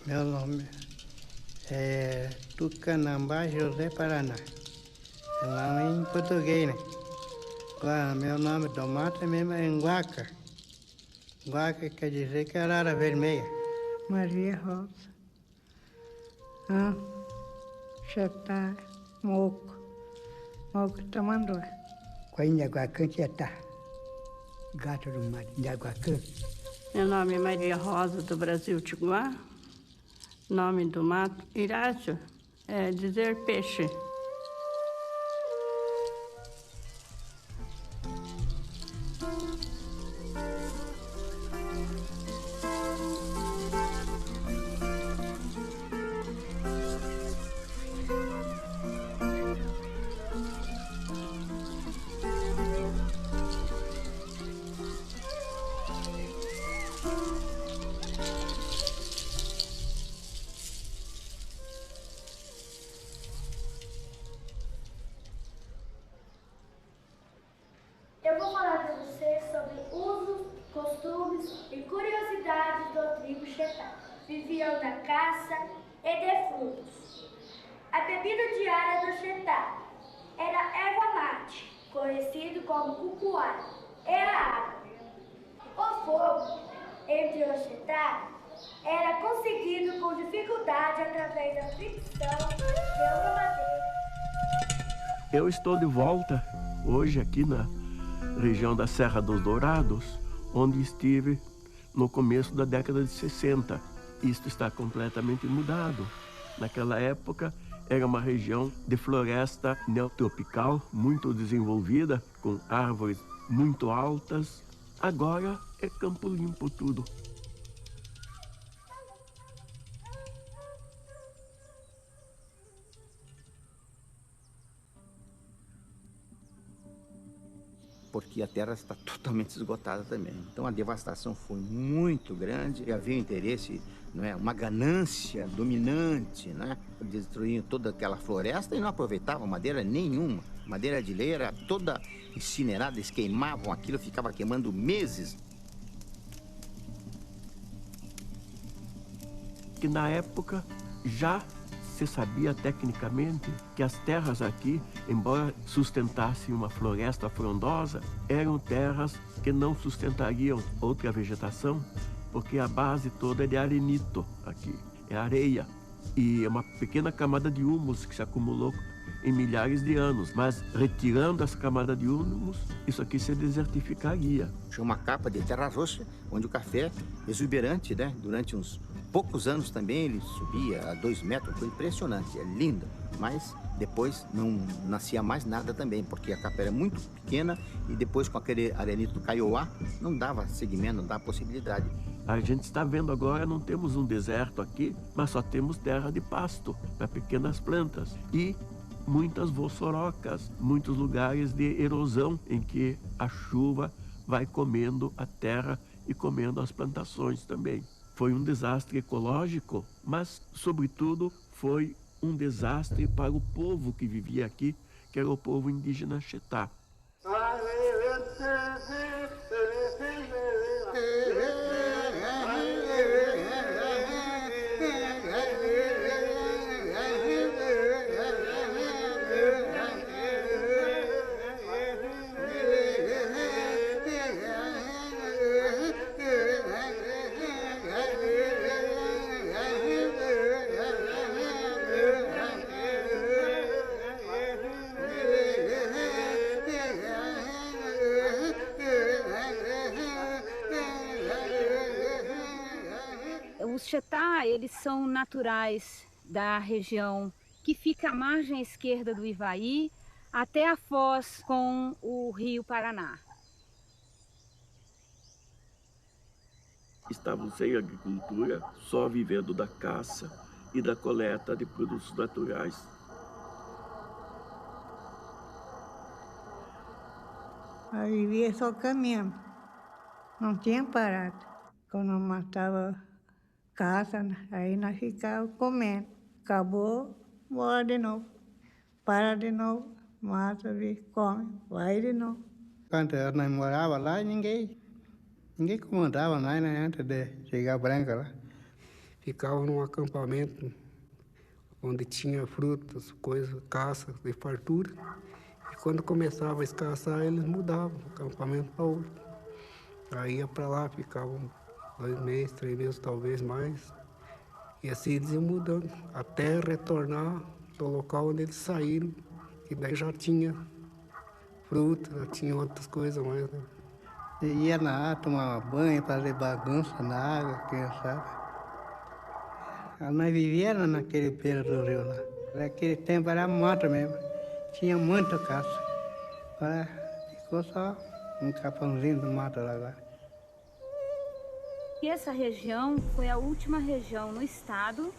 Meu nome é Tucanambá José Paraná. É nome em português, né? Agora, meu nome do mato mesmo é Nguaca. Nguaca quer dizer que é arara vermelha. Maria Rosa. Xetá, Moco. Moco Tamanduá. Coinhaguacã, Xetá. Gato do mar, Inhaguacã. Meu nome é Maria Rosa, do Brasil Tiguá. Nome do mato, Irácio, é dizer peixe. Eu vou falar para vocês sobre usos, costumes e curiosidades do tribo Xetá. Viviam da caça e de frutos. A bebida diária do Xetá era erva mate, conhecido como cupuá, e a água. O fogo entre os Xetá era conseguido com dificuldade através da fricção de uma madeira. Eu estou de volta hoje aqui na região da Serra dos Dourados, onde estive no começo da década de 60. Isto está completamente mudado. Naquela época era uma região de floresta neotropical, muito desenvolvida, com árvores muito altas. Agora é campo limpo tudo. Porque a terra está totalmente esgotada também. Então a devastação foi muito grande e havia interesse, não é, uma ganância dominante, né? Destruíam toda aquela floresta e não aproveitavam madeira nenhuma. Madeira de lei era toda incinerada, eles queimavam aquilo, ficava queimando meses. Que na época já se sabia tecnicamente que as terras aqui, embora sustentassem uma floresta frondosa, eram terras que não sustentariam outra vegetação, porque a base toda é de arenito aqui, é areia. E é uma pequena camada de humus que se acumulou em milhares de anos, mas retirando essa camada de humus, isso aqui se desertificaria. Tinha uma capa de terra roxa, onde o café exuberante, né? Durante uns poucos anos também ele subia a 2 metros, foi impressionante, é lindo. Mas depois não nascia mais nada também, porque a capa era muito pequena e depois com aquele arenito do Kaiowá não dava seguimento, não dava possibilidade. A gente está vendo agora, não temos um deserto aqui, mas só temos terra de pasto para pequenas plantas e muitas vossorocas, muitos lugares de erosão em que a chuva vai comendo a terra e comendo as plantações também. Foi um desastre ecológico, mas, sobretudo, foi um desastre para o povo que vivia aqui, que era o povo indígena Xetá. Os Xetá, eles são naturais da região que fica à margem esquerda do Ivaí até a foz com o rio Paraná. Estavam sem agricultura, só vivendo da caça e da coleta de produtos naturais. Eu vivia só caminhando, não tinha parado. Quando matava caça, aí nós ficávamos comendo. Acabou, bora de novo. Para de novo, mata, come, vai de novo. Quando nós morava lá, ninguém comandava nós, né, antes de chegar branca lá. ficavam num acampamento onde tinha frutas, coisas, caça de fartura. E quando começava a escassar, eles mudavam o acampamento para outro. Aí ia para lá, ficavam 2 meses, 3 meses, talvez mais. E assim eles iam mudando, até retornar do local onde eles saíram, que daí já tinha fruta, já tinha outras coisas mais, né? E ia na água, tomava banho, fazer bagunça na água, criançada. Nós vivíamos naquele período do rio lá. Naquele tempo era mata mesmo, tinha muita caça. Agora ficou só um capãozinho do mato lá agora. E essa região foi a última região no estado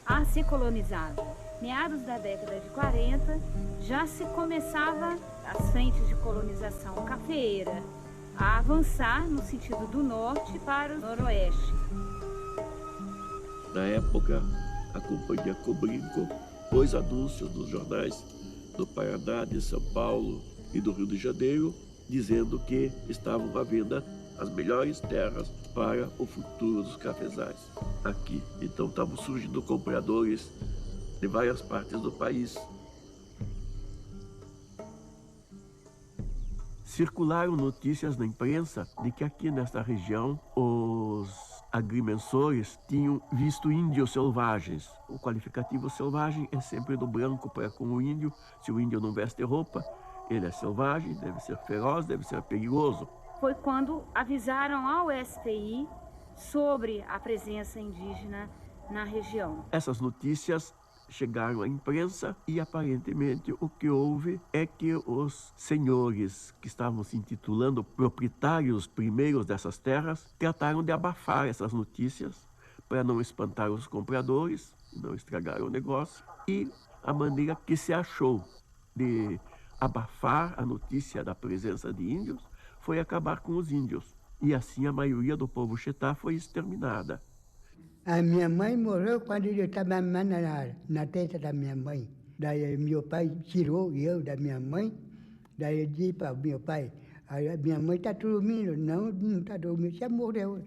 a ser colonizada. Meados da década de 40, já se começava as frentes de colonização cafeeira a avançar no sentido do norte para o noroeste. Na época, a Companhia Cobrinco pôs anúncios nos jornais do Paraná, de São Paulo e do Rio de Janeiro, dizendo que estavam à venda as melhores terras para o futuro dos cafezais aqui. Então estavam surgindo compradores de várias partes do país. Circularam notícias na imprensa de que aqui nesta região os agrimensores tinham visto índios selvagens. O qualificativo selvagem é sempre do branco para com o índio. Se o índio não veste roupa, ele é selvagem, deve ser feroz, deve ser perigoso. Foi quando avisaram ao STI sobre a presença indígena na região. Essas notícias chegaram à imprensa e, aparentemente, o que houve é que os senhores que estavam se intitulando proprietários primeiros dessas terras trataram de abafar essas notícias para não espantar os compradores, não estragar o negócio. E a maneira que se achou de abafar a notícia da presença de índios foi acabar com os índios. E assim a maioria do povo Chetá foi exterminada. A minha mãe morreu quando eu estava na testa da minha mãe. Daí meu pai tirou eu da minha mãe. Daí eu disse para meu pai, a minha mãe está dormindo. Não, não está dormindo, já morreu.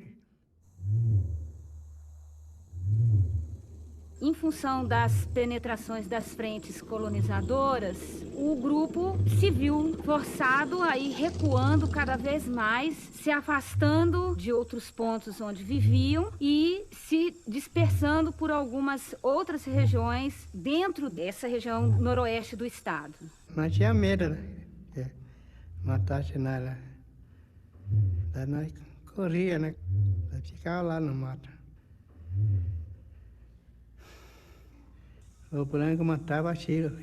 Em função das penetrações das frentes colonizadoras, o grupo se viu forçado a ir recuando cada vez mais, se afastando de outros pontos onde viviam e se dispersando por algumas outras regiões dentro dessa região noroeste do estado. Nós tínhamos medo, né? Matasse nada. Daí nós corria, né? Nós ficava lá no mato. O branco matava a tiro.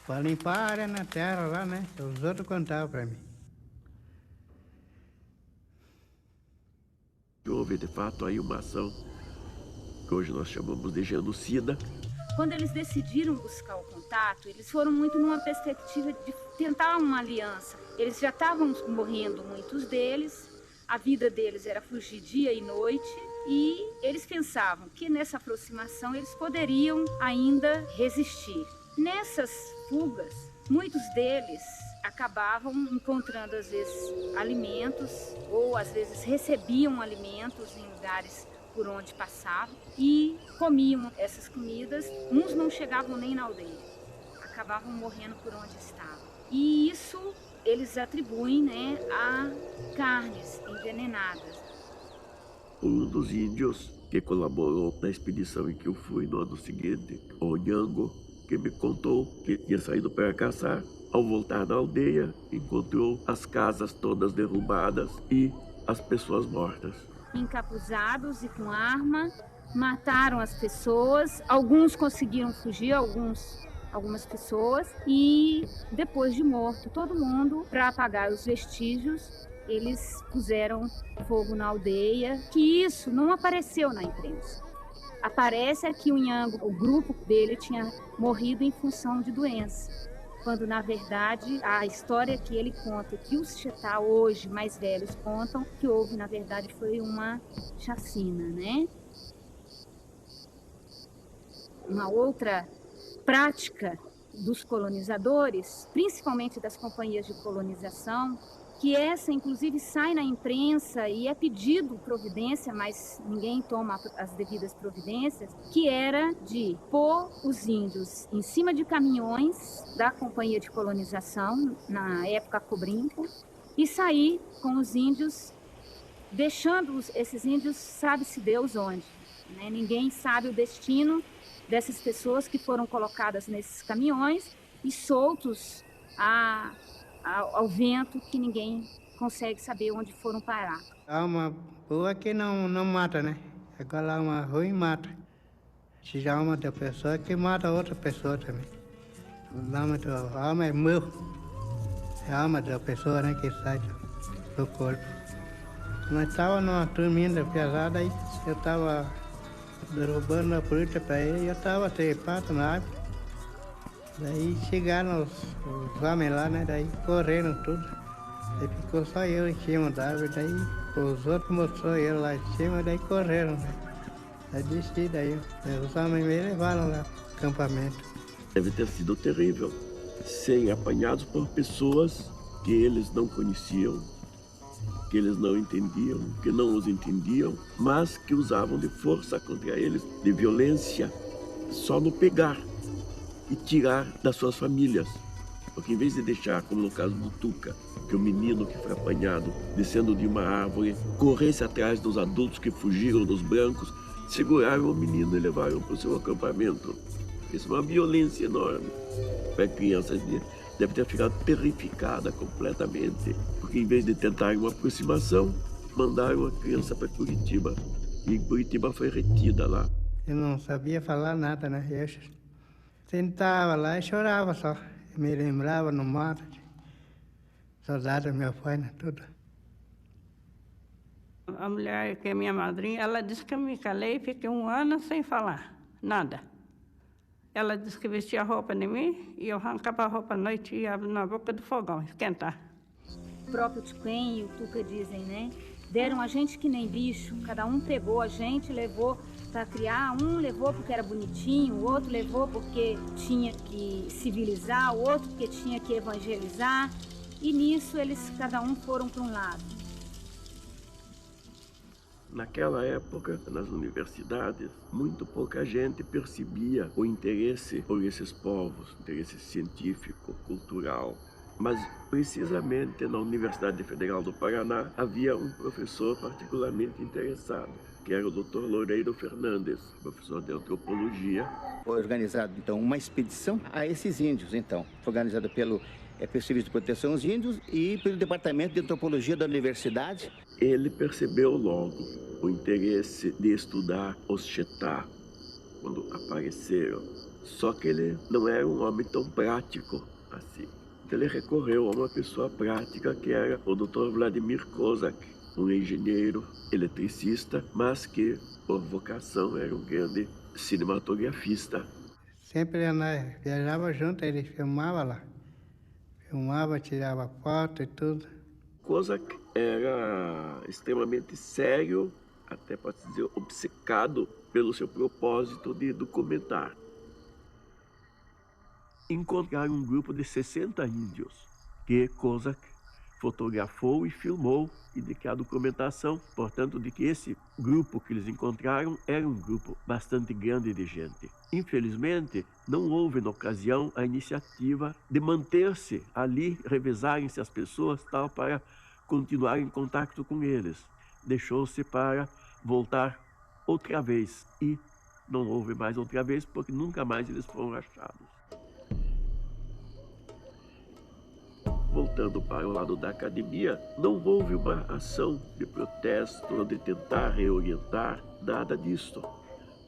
Para limpar a área na terra lá, né? Os outros contavam para mim. Houve, de fato, aí uma ação que hoje nós chamamos de genocida. Quando eles decidiram buscar o contato, eles foram muito numa perspectiva de tentar uma aliança. Eles já estavam morrendo, muitos deles. A vida deles era fugir dia e noite. E eles pensavam que nessa aproximação eles poderiam ainda resistir. Nessas fugas, muitos deles acabavam encontrando às vezes alimentos ou às vezes recebiam alimentos em lugares por onde passavam e comiam essas comidas. Uns não chegavam nem na aldeia, acabavam morrendo por onde estavam. E isso eles atribuem, né, a carnes envenenadas. Um dos índios que colaborou na expedição em que eu fui no ano seguinte, o Nhango, que me contou que tinha saído para caçar. Ao voltar na aldeia, encontrou as casas todas derrubadas e as pessoas mortas. Encapuzados e com arma, mataram as pessoas. Alguns conseguiram fugir, algumas pessoas. E depois de morto todo mundo, para apagar os vestígios, eles puseram fogo na aldeia, que isso não apareceu na imprensa. Aparece que o Nhango, o grupo dele, tinha morrido em função de doença, quando na verdade a história que ele conta, que os Chetá hoje mais velhos contam, que houve na verdade foi uma chacina, né? Uma outra prática dos colonizadores, principalmente das companhias de colonização, que essa, inclusive, sai na imprensa e é pedido providência, mas ninguém toma as devidas providências, que era de pôr os índios em cima de caminhões da companhia de colonização, na época Cobrinca, e sair com os índios, deixando esses índios, sabe-se Deus onde. Né? Ninguém sabe o destino dessas pessoas que foram colocadas nesses caminhões e soltos ao vento, que ninguém consegue saber onde foram parar. Há uma boa que não mata, né? Agora há uma ruim mata. Se já alma da pessoa que mata outra pessoa também. A alma é meu. É a alma da pessoa, né, que sai do corpo. Nós estávamos numa turminha pesada, aí eu estava derrubando a fruta para ele e eu estava trepado na árvore. Daí chegaram os homens lá, né? Daí correram tudo. Daí ficou só eu em cima da árvore, daí os outros mostrou ele lá em cima, daí correram, né? Daí desci, daí os homens me levaram lá pro acampamento. Deve ter sido terrível serem apanhados por pessoas que eles não conheciam, que eles não entendiam, que não os entendiam, mas que usavam de força contra eles, de violência, só no pegar e tirar das suas famílias. Porque em vez de deixar, como no caso do Tuca, que o menino que foi apanhado descendo de uma árvore corresse atrás dos adultos que fugiram dos brancos, seguraram o menino e levaram para o seu acampamento. Isso é uma violência enorme. A criança deve ter ficado terrificada completamente, porque em vez de tentar uma aproximação, mandaram a criança para Curitiba. E em Curitiba foi retida lá. Eu não sabia falar nada, né? Eu sentava lá e chorava só. Me lembrava no mato, saudade do meu pai, né? Tudo. A mulher que é minha madrinha, ela disse que eu me calei e fiquei 1 ano sem falar, nada. Ela disse que vestia roupa em mim e eu arrancava a roupa à noite e ia na boca do fogão, esquentar. O próprio Tuquen e o Tuca dizem, né? Deram a gente que nem bicho, cada um pegou a gente, levou para criar, um levou porque era bonitinho, o outro levou porque tinha que civilizar, o outro porque tinha que evangelizar, e nisso eles cada um foram para um lado. Naquela época, nas universidades, muito pouca gente percebia o interesse por esses povos, interesse científico, cultural. Mas, precisamente, na Universidade Federal do Paraná, havia um professor particularmente interessado, que era o Dr. Loureiro Fernandes, professor de antropologia. Foi organizado, então, uma expedição a esses índios, então. Foi organizada pelo Serviço de Proteção aos Índios e pelo Departamento de Antropologia da Universidade. Ele percebeu logo o interesse de estudar os Chetá, quando apareceram. Só que ele não era um homem tão prático assim. Ele recorreu a uma pessoa prática que era o Dr. Vladimir Kozak, um engenheiro eletricista, mas que, por vocação, era um grande cinematografista. Sempre viajava junto, ele filmava lá. Filmava, tirava foto e tudo. Kozak era extremamente sério, até pode dizer obcecado pelo seu propósito de documentar. Encontraram um grupo de 60 índios que Kozak fotografou e filmou, e de que a documentação, portanto, de que esse grupo que eles encontraram era um grupo bastante grande de gente. Infelizmente, não houve na ocasião a iniciativa de manter-se ali, revezarem-se as pessoas tal para continuar em contato com eles. Deixou-se para voltar outra vez, e não houve mais outra vez porque nunca mais eles foram achados. Voltando para o lado da academia, não houve uma ação de protesto ou de tentar reorientar, nada disso.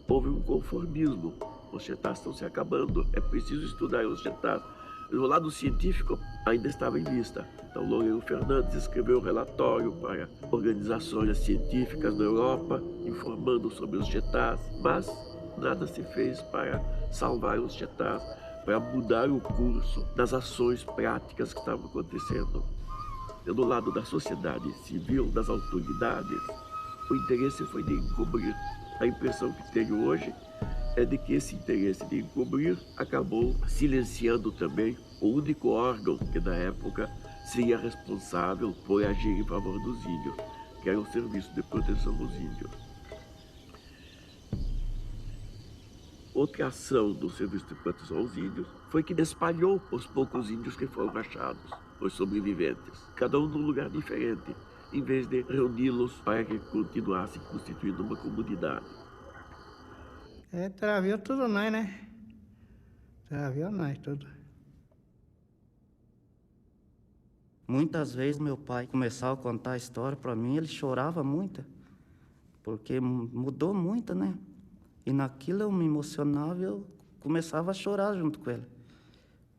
Houve um conformismo. Os Chetás estão se acabando, é preciso estudar os Chetás. O lado científico ainda estava em vista. Então, Loureiro Fernandes escreveu um relatório para organizações científicas na Europa, informando sobre os Chetás, mas nada se fez para salvar os Chetás, para mudar o curso das ações práticas que estavam acontecendo. Do lado da sociedade civil, das autoridades, o interesse foi de encobrir. A impressão que tenho hoje é de que esse interesse de encobrir acabou silenciando também o único órgão que, na época, seria responsável por agir em favor dos índios, que era o Serviço de Proteção aos Índios. Outra ação do Serviço de Proteção aos Índios foi que espalhou os poucos índios que foram achados, os sobreviventes, cada um num lugar diferente, em vez de reuni-los para que continuassem constituindo uma comunidade. Travou tudo nós, né? Travou nós tudo. Muitas vezes meu pai começava a contar a história para mim, ele chorava muito, porque mudou muito, né? E naquilo eu me emocionava e eu começava a chorar junto com ele.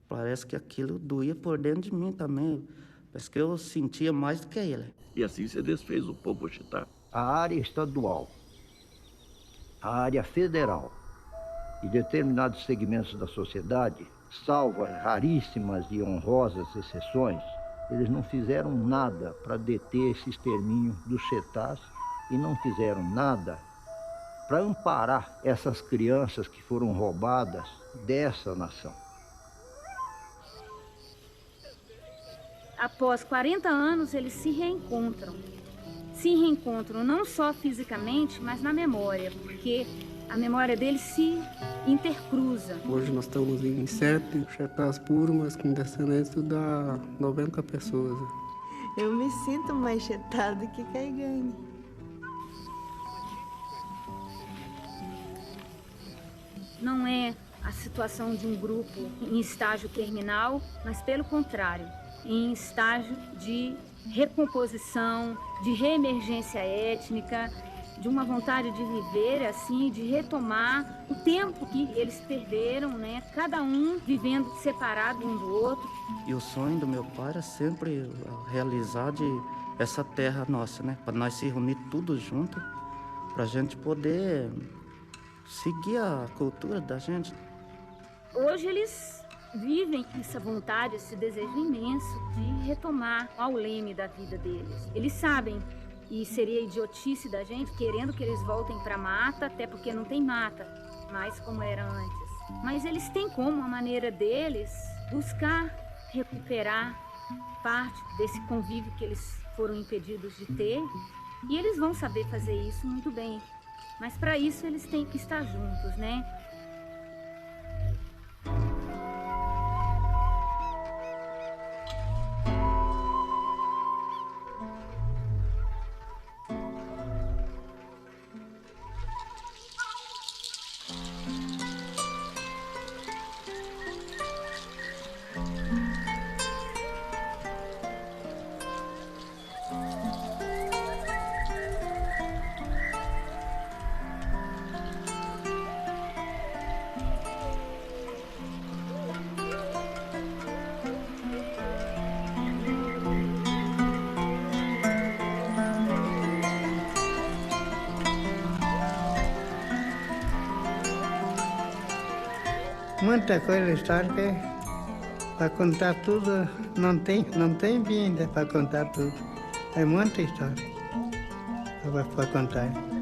Parece que aquilo doía por dentro de mim também. Parece que eu sentia mais do que ele. E assim se desfez o Pombochitá. A área estadual, a área federal e determinados segmentos da sociedade, salvo raríssimas e honrosas exceções, eles não fizeram nada para deter esse extermínio dos chetás e não fizeram nada para amparar essas crianças que foram roubadas dessa nação. Após 40 anos, eles se reencontram. Se reencontram não só fisicamente, mas na memória, porque a memória deles se intercruza. Hoje nós estamos em 7 chetás puros, mas com descendência dá 90 pessoas. Eu me sinto mais chetada do que Caigangue. Não é a situação de um grupo em estágio terminal, mas pelo contrário, em estágio de recomposição, de reemergência étnica, de uma vontade de viver assim, de retomar o tempo que eles perderam, né? Cada um vivendo separado um do outro. E o sonho do meu pai era sempre realizar essa terra nossa, né? Para nós se reunir tudo junto, para a gente poder seguir a cultura da gente. Hoje eles vivem essa vontade, esse desejo imenso de retomar ao leme da vida deles. Eles sabem, e seria idiotice da gente querendo que eles voltem para a mata, até porque não tem mata, mais como era antes. Mas eles têm como, a maneira deles, buscar recuperar parte desse convívio que eles foram impedidos de ter, e eles vão saber fazer isso muito bem. Mas para isso eles têm que estar juntos, né? Muita coisa histórica, para contar tudo, não tem vinda para contar tudo. É muita história para contar.